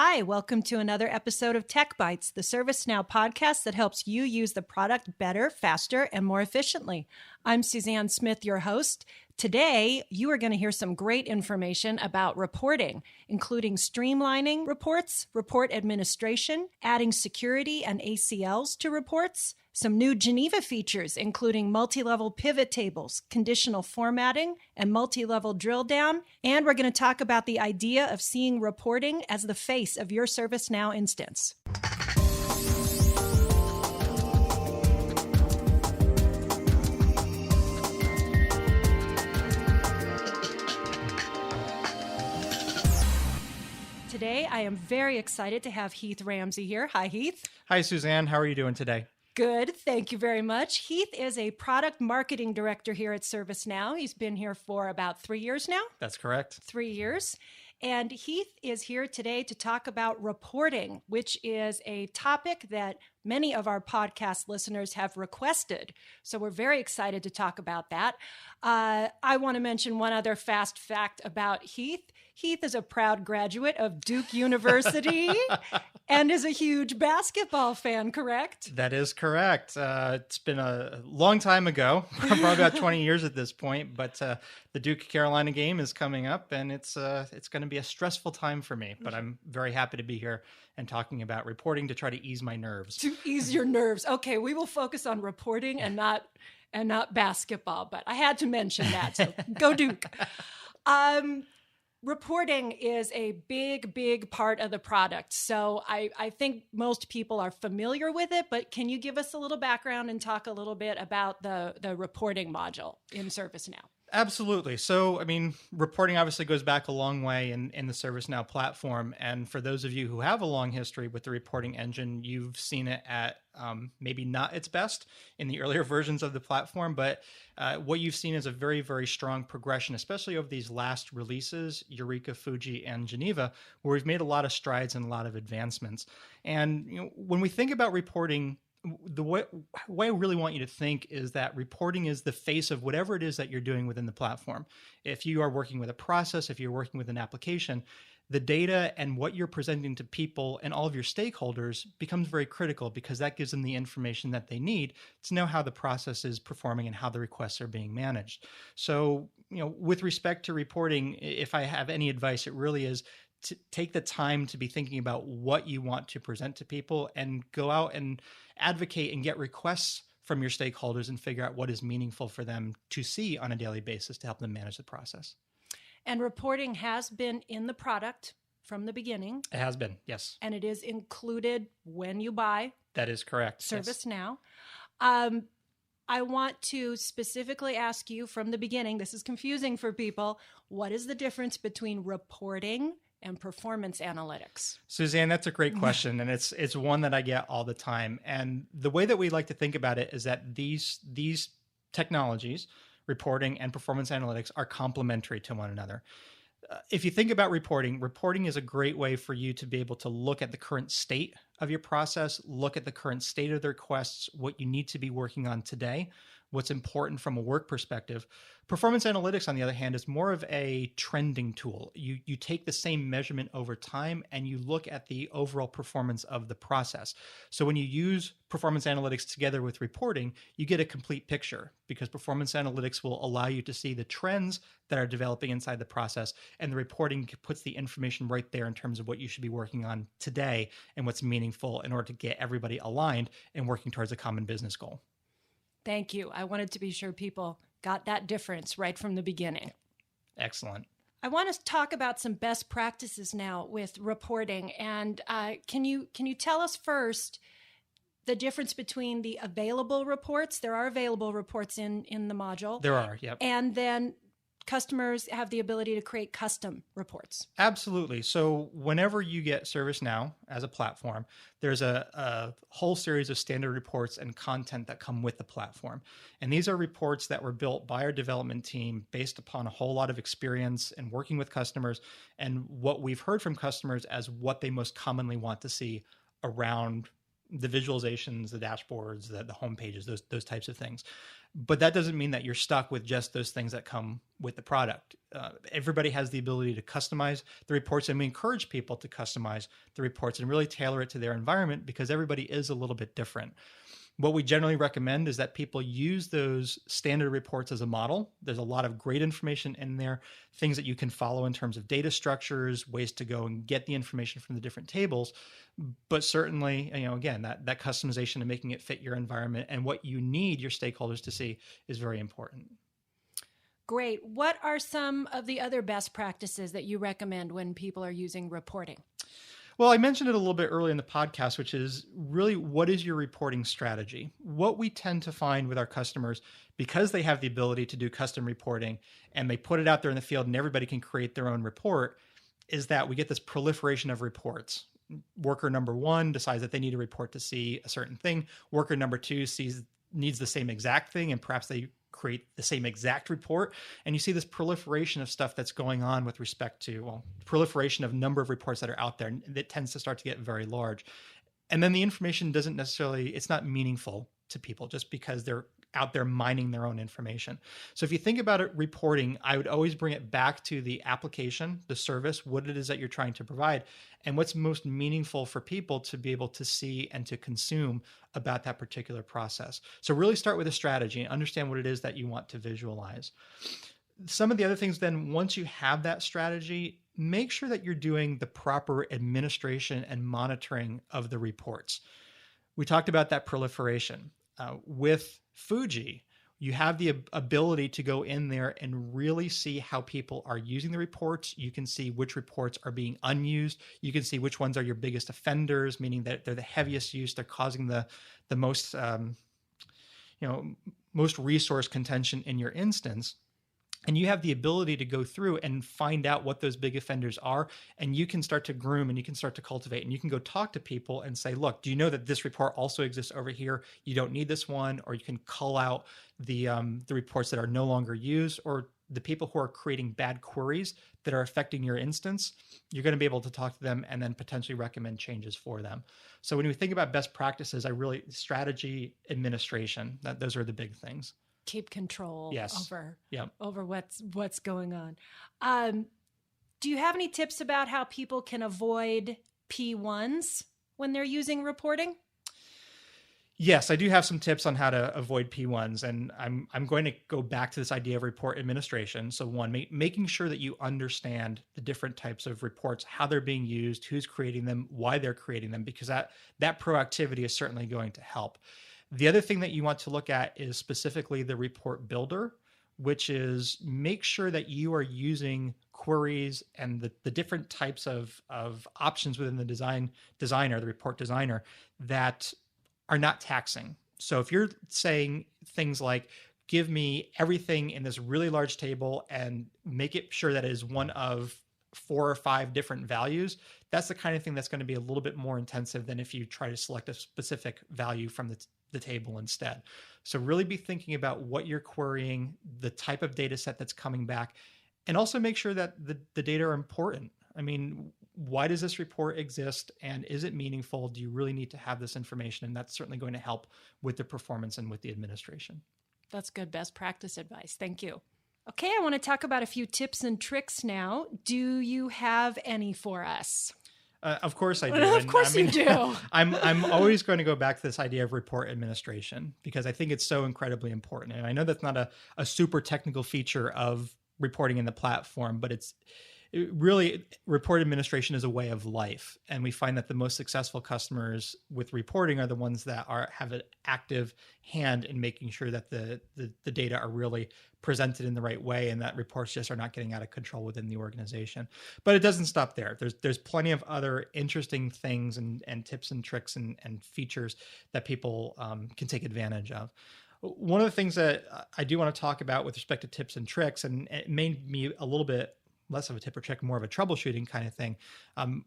Hi, welcome to another episode of Techbytes, the ServiceNow podcast that helps you use the product better, faster, and more efficiently. I'm Suzanne Smith, your host. Today, you are going to hear some great information about reporting, including streamlining reports, report administration, adding security and ACLs to reports, some new Geneva features, including multi-level pivot tables, conditional formatting, and multi-level drill down. And we're going to talk about the idea of seeing reporting as the face of your ServiceNow instance. Today, I am very excited to have Heath Ramsey here. Hi, Heath. Hi, Suzanne. How are you doing today? Good. Thank you very much. Heath is a product marketing director here at ServiceNow. He's been here for about 3 years now. That's correct. 3 years. And Heath is here today to talk about reporting, which is a topic that many of our podcast listeners have requested. So we're very excited to talk about that. I want to mention one other fast fact about Heath. Heath is a proud graduate of Duke University and is a huge basketball fan, correct? That is correct. It's been a long time ago, probably about 20 years at this point, but the Duke-Carolina game is coming up, and it's going to be a stressful time for me, but I'm very happy to be here and talking about reporting to try to ease my nerves. To ease your nerves. Okay, we will focus on reporting and not basketball, but I had to mention that, so go Duke. Reporting is a big part of the product. So I think most people are familiar with it, but can you give us a little background and talk a little bit about the reporting module in ServiceNow? Absolutely. So, reporting obviously goes back a long way in the ServiceNow platform. And for those of you who have a long history with the reporting engine, you've seen it at maybe not its best in the earlier versions of the platform, but what you've seen is a very, very strong progression, especially over these last releases, Eureka, Fuji, and Geneva, where we've made a lot of strides and a lot of advancements. And when we think about reporting, the way I really want you to think is that reporting is the face of whatever it is that you're doing within the platform. If you are working with a process, if you're working with an application, the data and what you're presenting to people and all of your stakeholders becomes very critical because that gives them the information that they need to know how the process is performing and how the requests are being managed. So, with respect to reporting, if I have any advice, it really is to take the time to be thinking about what you want to present to people and go out and advocate and get requests from your stakeholders and figure out what is meaningful for them to see on a daily basis to help them manage the process. And reporting has been in the product from the beginning. It has been, yes. And it is included when you buy. That is correct. ServiceNow. Yes. I want to specifically ask you from the beginning, this is confusing for people, what is the difference between reporting and performance analytics? Suzanne, that's a great question. And it's one that I get all the time. And the way that we like to think about it is that these technologies, reporting and performance analytics, are complementary to one another. If you think about reporting is a great way for you to be able to look at the current state of your process, look at the current state of the requests, what you need to be working on today, what's important from a work perspective. Performance analytics, on the other hand, is more of a trending tool. You take the same measurement over time and you look at the overall performance of the process. So when you use performance analytics together with reporting, you get a complete picture because performance analytics will allow you to see the trends that are developing inside the process, and the reporting puts the information right there in terms of what you should be working on today and what's meaningful in order to get everybody aligned and working towards a common business goal. Thank you. I wanted to be sure people got that difference right from the beginning. Excellent. I want to talk about some best practices now with reporting. And can you tell us first the difference between the available reports? There are available reports in the module. There are, yep. And then customers have the ability to create custom reports. Absolutely. So whenever you get ServiceNow as a platform, there's a whole series of standard reports and content that come with the platform. And these are reports that were built by our development team based upon a whole lot of experience and working with customers and what we've heard from customers as what they most commonly want to see around the visualizations, the dashboards, the home pages, those types of things. But that doesn't mean that you're stuck with just those things that come with the product. Everybody has the ability to customize the reports, and we encourage people to customize the reports and really tailor it to their environment because everybody is a little bit different. What we generally recommend is that people use those standard reports as a model. There's a lot of great information in there, things that you can follow in terms of data structures, ways to go and get the information from the different tables. But certainly, again, that customization and making it fit your environment and what you need your stakeholders to see is very important. Great. What are some of the other best practices that you recommend when people are using reporting? Well, I mentioned it a little bit earlier in the podcast, which is really what is your reporting strategy? What we tend to find with our customers, because they have the ability to do custom reporting and they put it out there in the field and everybody can create their own report, is that we get this proliferation of reports. Worker number one decides that they need a report to see a certain thing. Worker number two needs the same exact thing, and perhaps they create the same exact report. And you see this proliferation of stuff that's going on with respect to, proliferation of number of reports that are out there, and it tends to start to get very large. And then the information it's not meaningful to people just because they're out there mining their own information. So if you think about it, reporting, I would always bring it back to the application, the service, what it is that you're trying to provide, and what's most meaningful for people to be able to see and to consume about that particular process. So really start with a strategy and understand what it is that you want to visualize. Some of the other things then, once you have that strategy, make sure that you're doing the proper administration and monitoring of the reports. We talked about that proliferation. With Fuji, you have the ability to go in there and really see how people are using the reports. You can see which reports are being unused. You can see which ones are your biggest offenders, meaning that they're the heaviest use. They're causing the most, most resource contention in your instance. And you have the ability to go through and find out what those big offenders are. And you can start to groom and you can start to cultivate. And you can go talk to people and say, look, do you know that this report also exists over here? You don't need this one. Or you can call out the reports that are no longer used, or the people who are creating bad queries that are affecting your instance. You're going to be able to talk to them and then potentially recommend changes for them. So when we think about best practices, strategy, administration, those are the big things. Keep control over what's going on. Do you have any tips about how people can avoid P1s when they're using reporting? Yes, I do have some tips on how to avoid P1s, and I'm going to go back to this idea of report administration. So one, making sure that you understand the different types of reports, how they're being used, who's creating them, why they're creating them, because that proactivity is certainly going to help. The other thing that you want to look at is specifically the report builder, which is make sure that you are using queries and the different types of options within the the report designer that are not taxing. So if you're saying things like, give me everything in this really large table and make it sure that it is one of 4 or 5 different values, that's the kind of thing that's going to be a little bit more intensive than if you try to select a specific value from the table instead. So really be thinking about what you're querying, the type of data set that's coming back, and also make sure that the data are important. I mean, why does this report exist, and is it meaningful? Do you really need to have this information? And that's certainly going to help with the performance and with the administration. That's good best practice advice. Thank you. Okay, I want to talk about a few tips and tricks now. Do you have any for us? Of course I do. Of course you do. I'm always going to go back to this idea of report administration because I think it's so incredibly important. And I know that's not a super technical feature of reporting in the platform, but really, report administration is a way of life. And we find that the most successful customers with reporting are the ones that have an active hand in making sure that the data are really presented in the right way and that reports just are not getting out of control within the organization. But it doesn't stop there. There's plenty of other interesting things and tips and tricks and features that people can take advantage of. One of the things that I do want to talk about with respect to tips and tricks, and it made me a little bit less of a tip or trick, more of a troubleshooting kind of thing.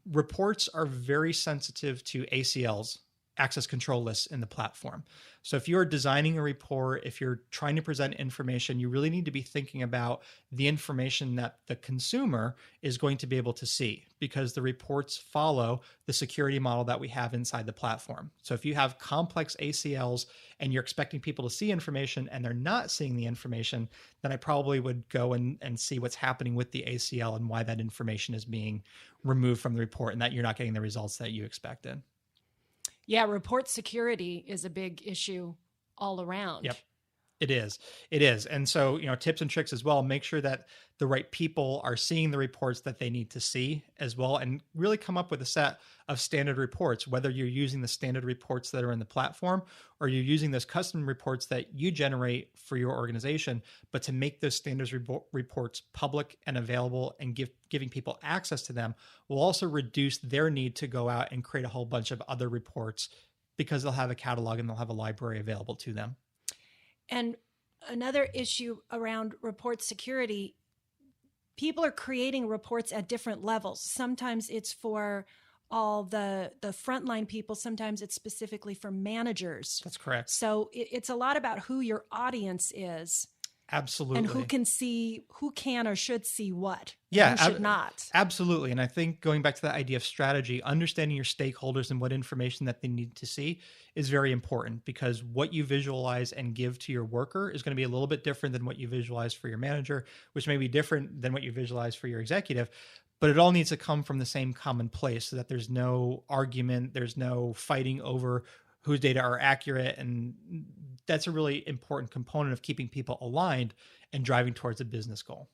Reports are very sensitive to ACLs, access control lists in the platform. So if you're designing a report, if you're trying to present information, you really need to be thinking about the information that the consumer is going to be able to see, because the reports follow the security model that we have inside the platform. So if you have complex ACLs and you're expecting people to see information and they're not seeing the information, then I probably would go and see what's happening with the ACL and why that information is being removed from the report and that you're not getting the results that you expected. Yeah, report security is a big issue all around. Yep. It is. It is. And so, tips and tricks as well, make sure that the right people are seeing the reports that they need to see as well, and really come up with a set of standard reports, whether you're using the standard reports that are in the platform or you're using those custom reports that you generate for your organization, but to make those standards reports public and available and giving people access to them will also reduce their need to go out and create a whole bunch of other reports, because they'll have a catalog and they'll have a library available to them. And another issue around report security, people are creating reports at different levels. Sometimes it's for all the frontline people. Sometimes it's specifically for managers. That's correct. So it's a lot about who your audience is. Absolutely. And who can or should see what. Yeah. Who should not. Absolutely. And I think going back to that idea of strategy, understanding your stakeholders and what information that they need to see is very important, because what you visualize and give to your worker is going to be a little bit different than what you visualize for your manager, which may be different than what you visualize for your executive. But it all needs to come from the same common place so that there's no argument, there's no fighting over whose data are accurate. And that's a really important component of keeping people aligned and driving towards a business goal.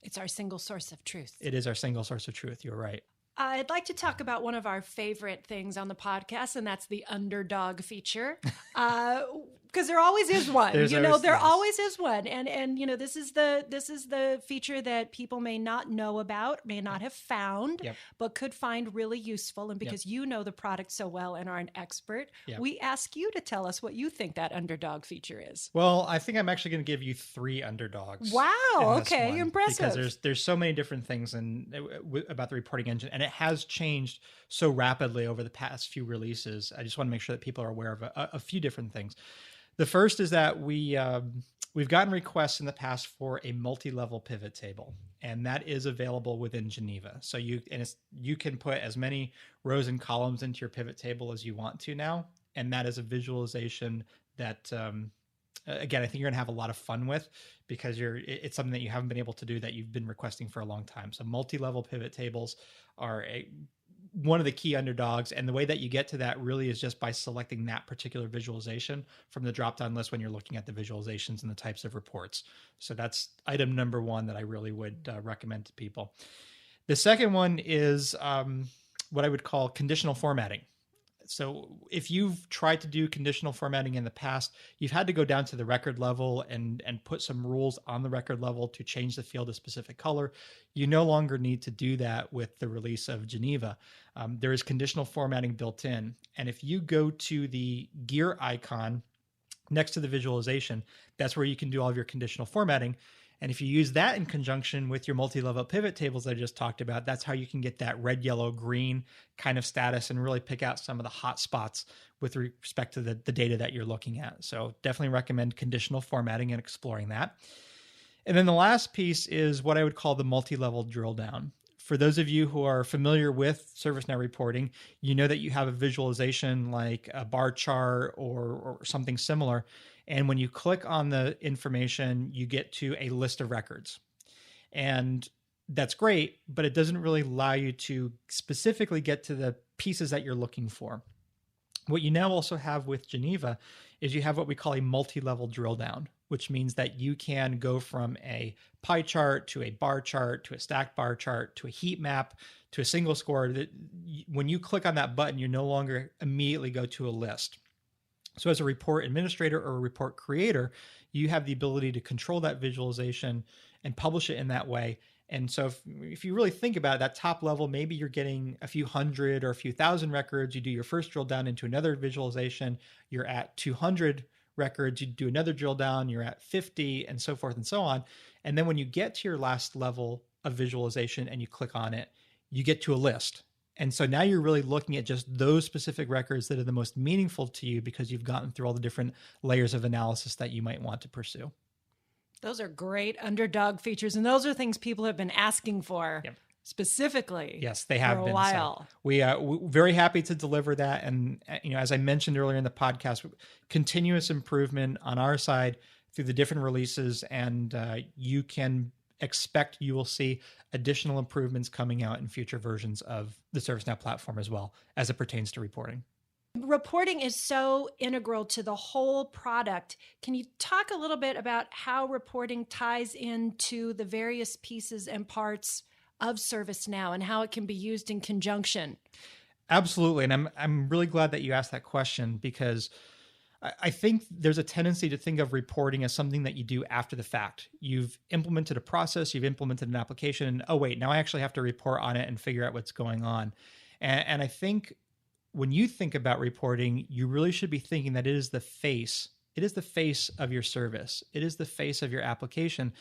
It's our single source of truth. It is our single source of truth. You're right. I'd like to talk about one of our favorite things on the podcast, and that's the underdog feature. Because there always is one. There always is one. And this is the feature that people may not know about, may not have found, but could find really useful. And because you know the product so well and are an expert, we ask you to tell us what you think that underdog feature is. Well, I think I'm actually going to give you 3 underdogs. Wow. Okay. Impressive. Because there's so many different things about the reporting engine, and it has changed so rapidly over the past few releases. I just want to make sure that people are aware of a few different things. The first is that we've gotten requests in the past for a multi-level pivot table, and that is available within Geneva. So you can put as many rows and columns into your pivot table as you want to now, and that is a visualization that again, I think you're going to have a lot of fun with, because it's something that you haven't been able to do that you've been requesting for a long time. So multi-level pivot tables are one of the key underdogs. And the way that you get to that really is just by selecting that particular visualization from the drop-down list when you're looking at the visualizations and the types of reports. So that's item number 1 that I really would recommend to people. The second one is what I would call conditional formatting. So if you've tried to do conditional formatting in the past, you've had to go down to the record level and put some rules on the record level to change the field a specific color. You no longer need to do that with the release of Geneva. There is conditional formatting built in. And if you go to the gear icon next to the visualization, that's where you can do all of your conditional formatting. And if you use that in conjunction with your multi-level pivot tables I just talked about, that's how you can get that red, yellow, green kind of status and really pick out some of the hot spots with respect to the data that you're looking at. So definitely recommend conditional formatting and exploring that. And then the last piece is what I would call the multi-level drill down. For those of you who are familiar with ServiceNow reporting, you know that you have a visualization like a bar chart or something similar. And when you click on the information, you get to a list of records. And that's great, but it doesn't really allow you to specifically get to the pieces that you're looking for. What you now also have with Geneva is you have what we call a multi-level drill down, which means that you can go from a pie chart to a bar chart to a stacked bar chart to a heat map to a single score. That when you click on that button, you no longer immediately go to a list. So as a report administrator or a report creator, you have the ability to control that visualization and publish it in that way. And so if you really think about it, that top level, maybe you're getting a few hundred or a few thousand records. You do your first drill down into another visualization. You're at 200 records. You do another drill down. You're at 50 and so forth and so on. And then when you get to your last level of visualization and you click on it, you get to a list. And so now you're really looking at just those specific records that are the most meaningful to you because you've gotten through all the different layers of analysis that you might want to pursue. Those are great underdog features. And those are things people have been asking for. Yep. Specifically, yes, they have for a been. while. So we're very happy to deliver that, and as I mentioned earlier in the podcast, continuous improvement on our side through the different releases, and you can expect you will see additional improvements coming out in future versions of the ServiceNow platform as well as it pertains to reporting. Reporting is so integral to the whole product. Can you talk a little bit about how reporting ties into the various pieces and parts of ServiceNow and how it can be used in conjunction? Absolutely. And I'm really glad that you asked that question, because I think there's a tendency to think of reporting as something that you do after the fact. You've implemented a process, you've implemented an application, and oh wait, now I actually have to report on it and figure out what's going on. And I think when you think about reporting, you really should be thinking that it is the face. It is the face of your service. It is the face of your application.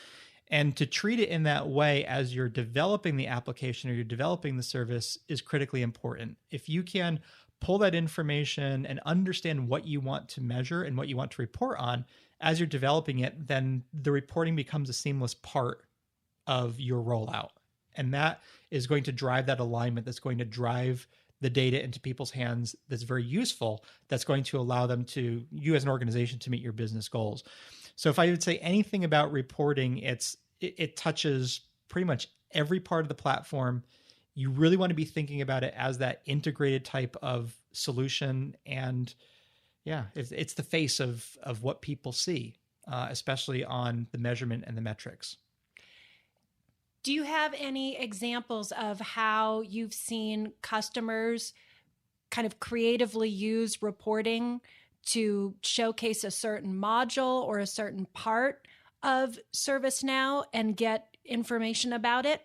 And to treat it in that way as you're developing the application or you're developing the service is critically important. If you can pull that information and understand what you want to measure and what you want to report on as you're developing it, then the reporting becomes a seamless part of your rollout. And that is going to drive that alignment, that's going to drive the data into people's hands, that's very useful, that's going to allow them to, you as an organization, to meet your business goals. So if I would say anything about reporting, it touches pretty much every part of the platform. You really want to be thinking about it as that integrated type of solution. And yeah, it's the face of what people see, especially on the measurement and the metrics. Do you have any examples of how you've seen customers kind of creatively use reporting to showcase a certain module or a certain part of ServiceNow and get information about it?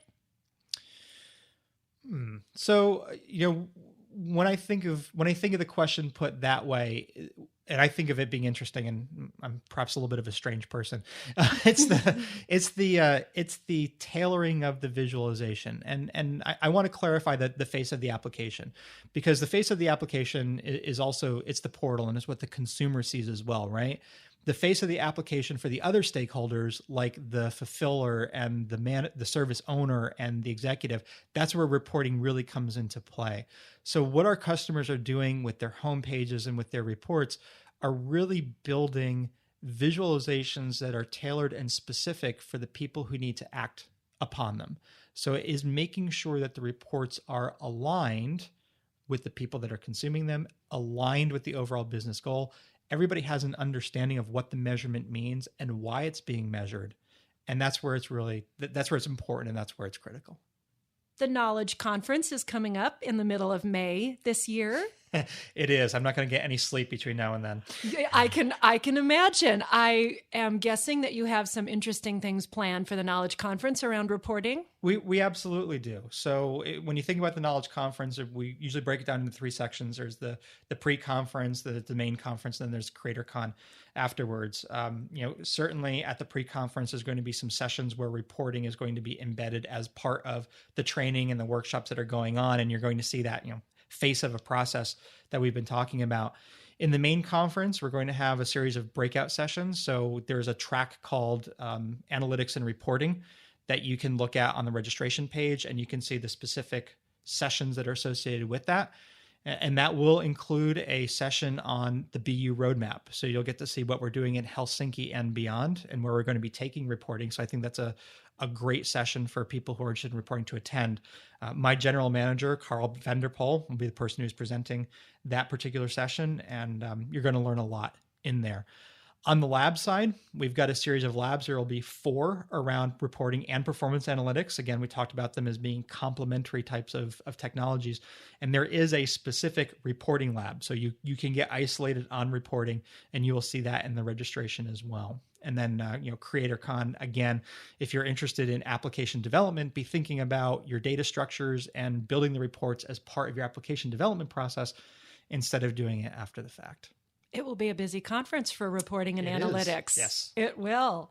So, when I think of the question put that way, and I think of it being interesting, and I'm perhaps a little bit of a strange person, it's the tailoring of the visualization, and I want to clarify that the face of the application, because the face of the application is also, it's the portal and it's what the consumer sees as well, right? The face of the application for the other stakeholders, like the fulfiller and the service owner and the executive, that's where reporting really comes into play. So what our customers are doing with their home pages and with their reports are really building visualizations that are tailored and specific for the people who need to act upon them. So it is making sure that the reports are aligned with the people that are consuming them, aligned with the overall business goal. Everybody has an understanding of what the measurement means and why it's being measured. And that's where it's important, and that's where it's critical. The Knowledge Conference is coming up in the middle of May this year. It is. I'm not going to get any sleep between now and then. I can imagine. I am guessing that you have some interesting things planned for the Knowledge Conference around reporting. We absolutely do. So when you think about the Knowledge Conference, we usually break it down into three sections. There's the pre-conference, the main conference, and then there's CreatorCon afterwards. Certainly at the pre-conference, there's going to be some sessions where reporting is going to be embedded as part of the training and the workshops that are going on, and you're going to see that, face of a process that we've been talking about. In the main conference, we're going to have a series of breakout sessions. So there's a track called Analytics and Reporting that you can look at on the registration page, and you can see the specific sessions that are associated with that. And that will include a session on the BU roadmap. So you'll get to see what we're doing in Helsinki and beyond, and where we're going to be taking reporting. So I think that's a great session for people who are interested in reporting to attend. My general manager, Carl Vanderpoel, will be the person who's presenting that particular session, and you're going to learn a lot in there. On the lab side, we've got a series of labs. There will be 4 around reporting and performance analytics. Again, we talked about them as being complementary types of technologies. And there is a specific reporting lab. So you can get isolated on reporting, and you will see that in the registration as well. And then, CreatorCon, again, if you're interested in application development, be thinking about your data structures and building the reports as part of your application development process instead of doing it after the fact. It will be a busy conference for reporting and analytics. Yes. It will.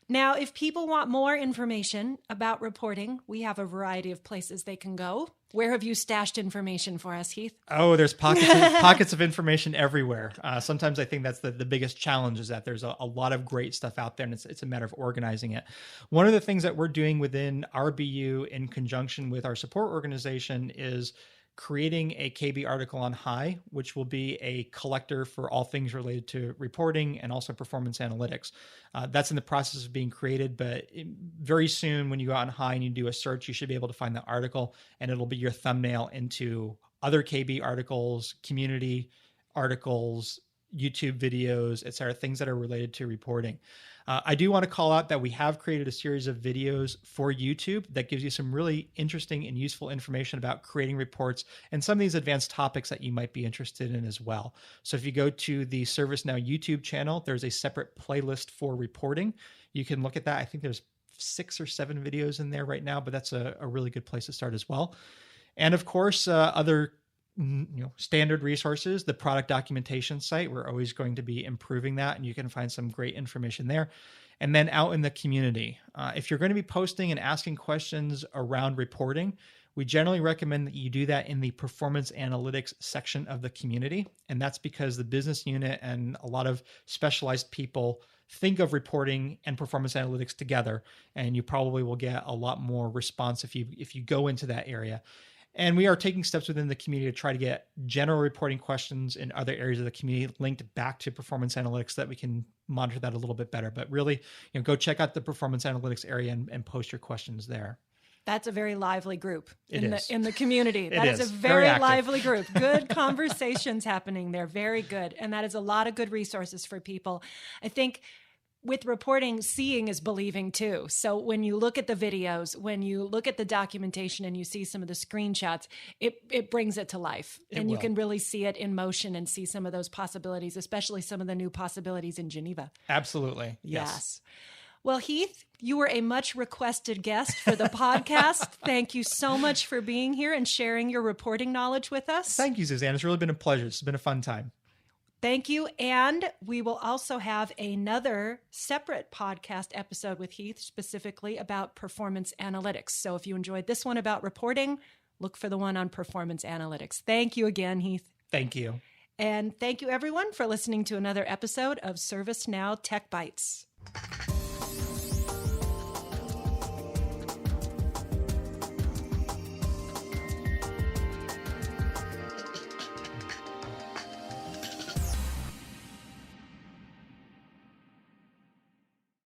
Now, if people want more information about reporting, we have a variety of places they can go. Where have you stashed information for us, Heath? Oh, there's pockets of information everywhere. Sometimes I think that's the biggest challenge, is that there's a lot of great stuff out there, and it's a matter of organizing it. One of the things that we're doing within our BU in conjunction with our support organization is creating a KB article on High, which will be a collector for all things related to reporting and also performance analytics. That's in the process of being created, but very soon when you go on High and you do a search, you should be able to find the article, and it'll be your thumbnail into other KB articles, community articles, YouTube videos, et cetera, things that are related to reporting. I do want to call out that we have created a series of videos for YouTube that gives you some really interesting and useful information about creating reports and some of these advanced topics that you might be interested in as well. So if you go to the ServiceNow YouTube channel, there's a separate playlist for reporting. You can look at that. I think there's 6 or 7 videos in there right now, but that's a really good place to start as well. And of course, other standard resources, the product documentation site. We're always going to be improving that, and you can find some great information there. And then out in the community, if you're going to be posting and asking questions around reporting, we generally recommend that you do that in the performance analytics section of the community. And that's because the business unit and a lot of specialized people think of reporting and performance analytics together, and you probably will get a lot more response if you go into that area. And we are taking steps within the community to try to get general reporting questions in other areas of the community linked back to performance analytics so that we can monitor that a little bit better. But really, go check out the performance analytics area and post your questions there. That's a very lively group in the community. That is a very lively group. Good conversations happening there. Very good. And that is a lot of good resources for people. I think with reporting, seeing is believing too. So when you look at the videos, when you look at the documentation and you see some of the screenshots, it brings it to life. You can really see it in motion and see some of those possibilities, especially some of the new possibilities in Geneva. Absolutely. Yes. Well, Heath, you were a much requested guest for the podcast. Thank you so much for being here and sharing your reporting knowledge with us. Thank you, Suzanne. It's really been a pleasure. It's been a fun time. Thank you. And we will also have another separate podcast episode with Heath specifically about performance analytics. So if you enjoyed this one about reporting, look for the one on performance analytics. Thank you again, Heath. Thank you. And thank you, everyone, for listening to another episode of ServiceNow Techbytes.